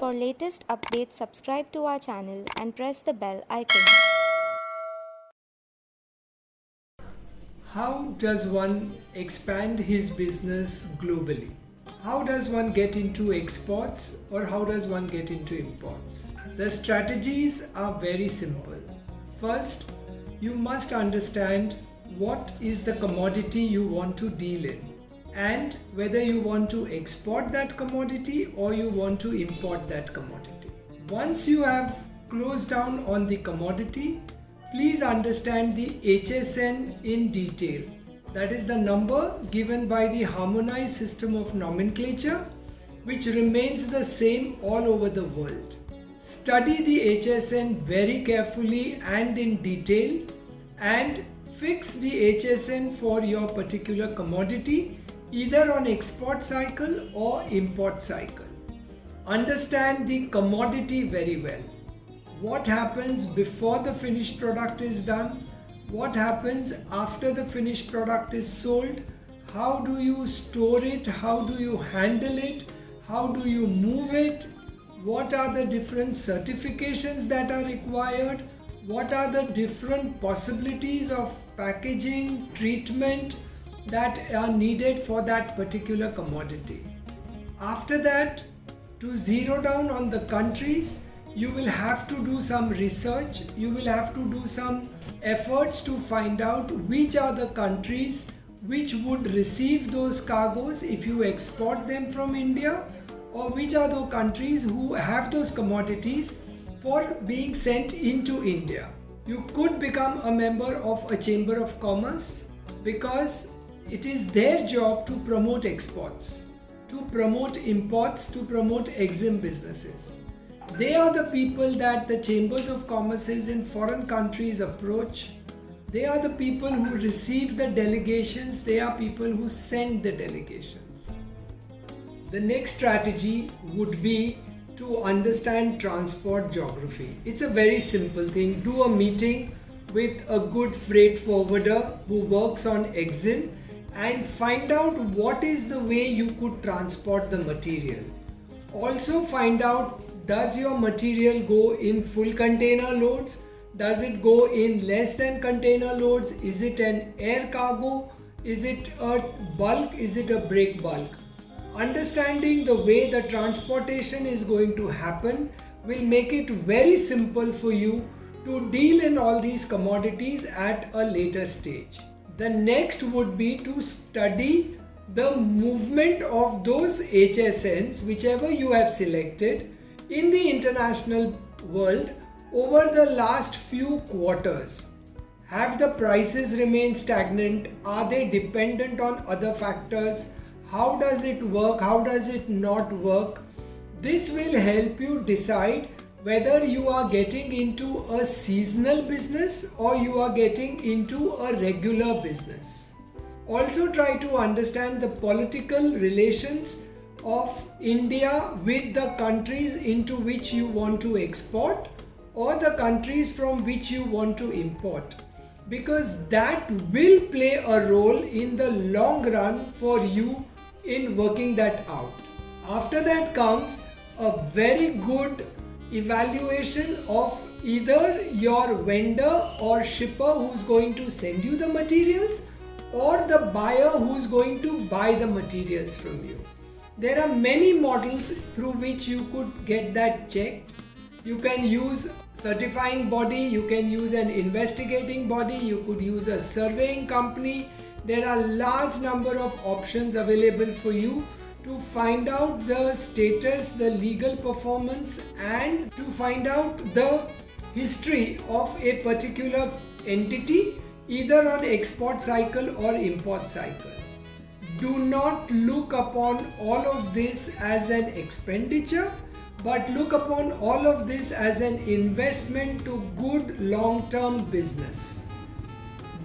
For latest updates, subscribe to our channel and press the bell icon. How does one expand his business globally? How does one get into exports or how does one get into imports? The strategies are very simple. First, you must understand what is the commodity you want to deal in and whether you want to export that commodity or you want to import that commodity. Once you have closed down on the commodity, please understand the HSN in detail. That is the number given by the Harmonized system of nomenclature, which remains the same all over the world. Study the HSN very carefully and in detail and fix the HSN for your particular commodity, either on export cycle or import cycle. Understand the commodity very well. What happens before the finished product is done? What happens after the finished product is sold? How do you store it? How do you handle it? How do you move it? What are the different certifications that are required? What are the different possibilities of packaging, treatment that are needed for that particular commodity? After that, to zero down on the countries, you will have to do some research, you will have to do some efforts to find out which are the countries which would receive those cargoes if you export them from India, or which are the countries who have those commodities for being sent into India. You could become a member of a Chamber of Commerce because it is their job to promote exports, to promote imports, to promote EXIM businesses. They are the people that the Chambers of Commerces in foreign countries approach. They are the people who receive the delegations. They are people who send the delegations. The next strategy would be to understand transport geography. It's a very simple thing. Do a meeting with a good freight forwarder who works on EXIM and find out what is the way you could transport the material. Also find out, does your material go in full container loads? Does it go in less than container loads? Is it an air cargo? Is it a bulk? Is it a break bulk? Understanding the way the transportation is going to happen will make it very simple for you to deal in all these commodities at a later stage. The next would be to study the movement of those HSNs, whichever you have selected, in the international world over the last few quarters. Have the prices remained stagnant? Are they dependent on other factors? How does it work? How does it not work? This will help you decide whether you are getting into a seasonal business or you are getting into a regular business. Also try to understand the political relations of India with the countries into which you want to export or the countries from which you want to import, because that will play a role in the long run for you in working that out. After that comes a very good evaluation of either your vendor or shipper who's going to send you the materials or the buyer who's going to buy the materials from you. There are many models through which you could get that checked. You can use certifying body, you can use an investigating body, you could use a surveying company. There are large number of options available for you to find out the status, the legal performance, and to find out the history of a particular entity, either on export cycle or import cycle. Do not look upon all of this as an expenditure, but look upon all of this as an investment to good long-term business.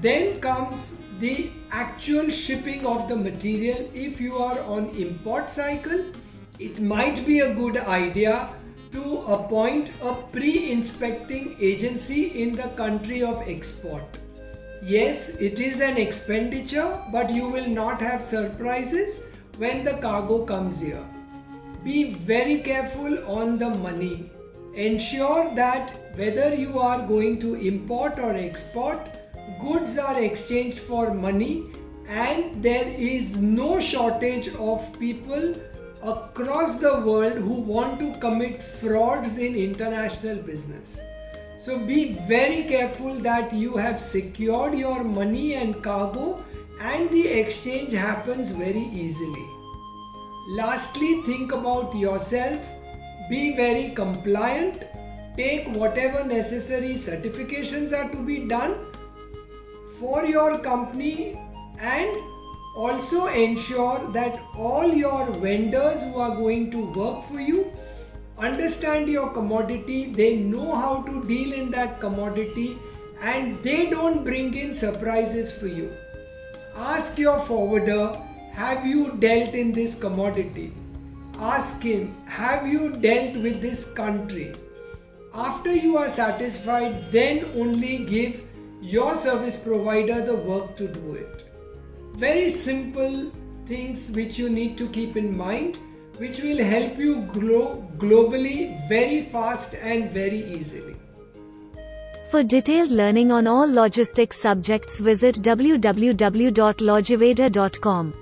Then comes the actual shipping of the material. If you are on import cycle, it might be a good idea to appoint a pre-inspecting agency in the country of export. Yes, it is an expenditure, but you will not have surprises when the cargo comes here. Be very careful on the money. Ensure that whether you are going to import or export, goods are exchanged for money, and there is no shortage of people across the world who want to commit frauds in international business. So be very careful that you have secured your money and cargo, and the exchange happens very easily. Lastly, think about yourself. Be very compliant. Take whatever necessary certifications are to be done for your company, and also ensure that all your vendors who are going to work for you understand your commodity, they know how to deal in that commodity, and they don't bring in surprises for you. Ask your forwarder, have you dealt in this commodity? Ask him, have you dealt with this country? After you are satisfied, then only give your service provider the work to do it. Very simple things which you need to keep in mind, which will help you grow globally very fast and very easily. For detailed learning on all logistics subjects, visit www.logiveda.com.